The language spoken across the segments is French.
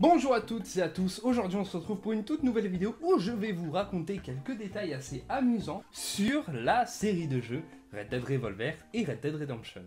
Bonjour à toutes et à tous, aujourd'hui on se retrouve pour une toute nouvelle vidéo où je vais vous raconter quelques détails assez amusants sur la série de jeux Red Dead Revolver et Red Dead Redemption.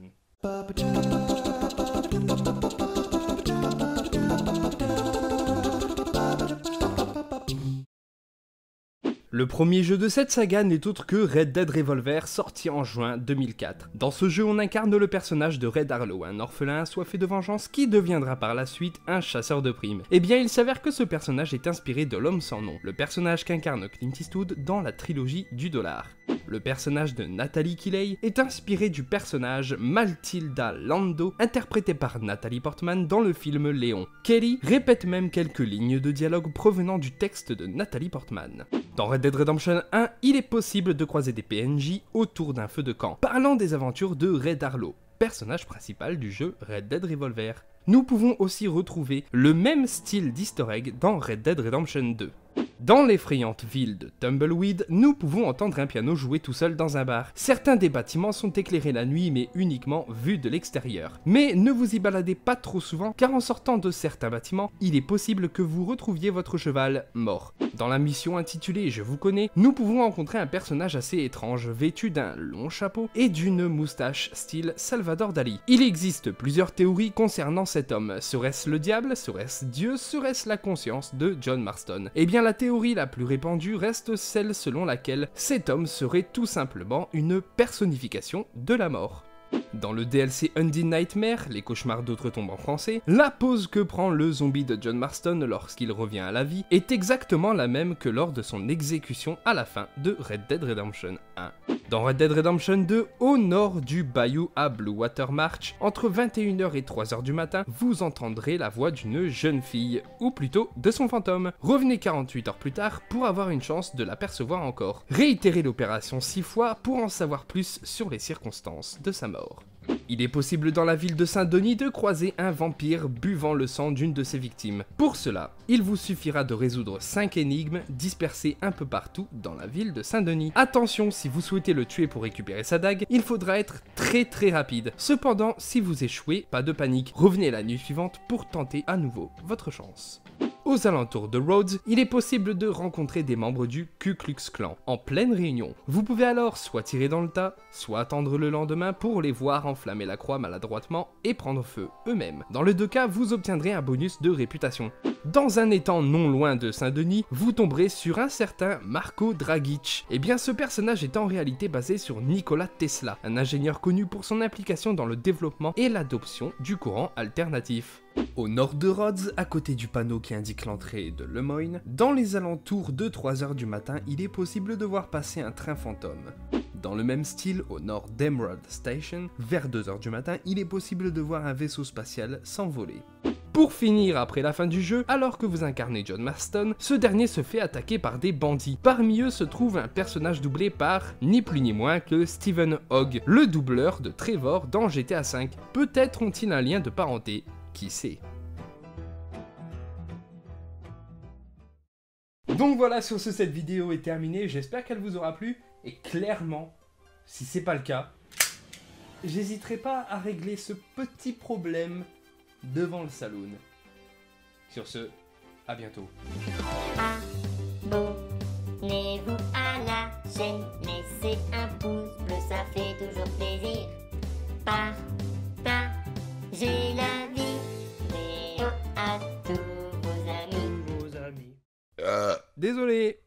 Le premier jeu de cette saga n'est autre que Red Dead Revolver, sorti en juin 2004. Dans ce jeu, on incarne le personnage de Red Harlow, un orphelin assoiffé de vengeance qui deviendra par la suite un chasseur de primes. Eh bien, il s'avère que ce personnage est inspiré de l'homme sans nom, le personnage qu'incarne Clint Eastwood dans la trilogie du dollar. Le personnage de Natalie Killey est inspiré du personnage Matilda Lando, interprété par Natalie Portman dans le film Léon. Kelly répète même quelques lignes de dialogue provenant du texte de Natalie Portman. Dans Red Dead Redemption 1, il est possible de croiser des PNJ autour d'un feu de camp, parlant des aventures de Red Harlow, personnage principal du jeu Red Dead Revolver. Nous pouvons aussi retrouver le même style d'easter egg dans Red Dead Redemption 2. Dans l'effrayante ville de Tumbleweed, nous pouvons entendre un piano jouer tout seul dans un bar. Certains des bâtiments sont éclairés la nuit mais uniquement vus de l'extérieur. Mais ne vous y baladez pas trop souvent car en sortant de certains bâtiments, il est possible que vous retrouviez votre cheval mort. Dans la mission intitulée Je vous connais, nous pouvons rencontrer un personnage assez étrange vêtu d'un long chapeau et d'une moustache style Salvador Dali. Il existe plusieurs théories concernant cet homme. Serait-ce le diable? Serait-ce Dieu? Serait-ce la conscience de John Marston? Eh bien la théorie la plus répandue reste celle selon laquelle cet homme serait tout simplement une personnification de la mort. Dans le DLC Undead Nightmare, les cauchemars d'outre-tombe en français, la pose que prend le zombie de John Marston lorsqu'il revient à la vie est exactement la même que lors de son exécution à la fin de Red Dead Redemption 1. Dans Red Dead Redemption 2, au nord du bayou à Blue Water March, entre 21h et 3h du matin, vous entendrez la voix d'une jeune fille, ou plutôt de son fantôme. Revenez 48 heures plus tard pour avoir une chance de l'apercevoir encore. Réitérez l'opération 6 fois pour en savoir plus sur les circonstances de sa mort. Il est possible dans la ville de Saint-Denis de croiser un vampire buvant le sang d'une de ses victimes. Pour cela, il vous suffira de résoudre 5 énigmes dispersées un peu partout dans la ville de Saint-Denis. Attention, si vous souhaitez le tuer pour récupérer sa dague, il faudra être très rapide. Cependant, si vous échouez, pas de panique, revenez la nuit suivante pour tenter à nouveau votre chance. Aux alentours de Rhodes, il est possible de rencontrer des membres du Ku Klux Klan en pleine réunion. Vous pouvez alors soit tirer dans le tas, soit attendre le lendemain pour les voir enflammer la croix maladroitement et prendre feu eux-mêmes. Dans les deux cas, vous obtiendrez un bonus de réputation. Dans un étang non loin de Saint-Denis, vous tomberez sur un certain Marko Dragic. Eh bien, ce personnage est en réalité basé sur Nikola Tesla, un ingénieur connu pour son implication dans le développement et l'adoption du courant alternatif. Au nord de Rhodes, à côté du panneau qui indique l'entrée de Lemoyne, dans les alentours de 3h du matin, il est possible de voir passer un train fantôme. Dans le même style, au nord d'Emerald Station, vers 2h du matin, il est possible de voir un vaisseau spatial s'envoler. Pour finir, après la fin du jeu, alors que vous incarnez John Marston, ce dernier se fait attaquer par des bandits. Parmi eux se trouve un personnage doublé par ni plus ni moins que Stephen Hogg, le doubleur de Trevor dans GTA V. Peut-être ont-ils un lien de parenté, qui sait. Donc voilà, sur ce, cette vidéo est terminée, j'espère qu'elle vous aura plu, et clairement, si c'est pas le cas, j'hésiterai pas à régler ce petit problème devant le saloon. Sur ce, à bientôt. Abonnez-vous à la chaîne, laissez un pouce bleu, ça fait toujours plaisir. Partagez la vidéo à tous vos amis. Désolé.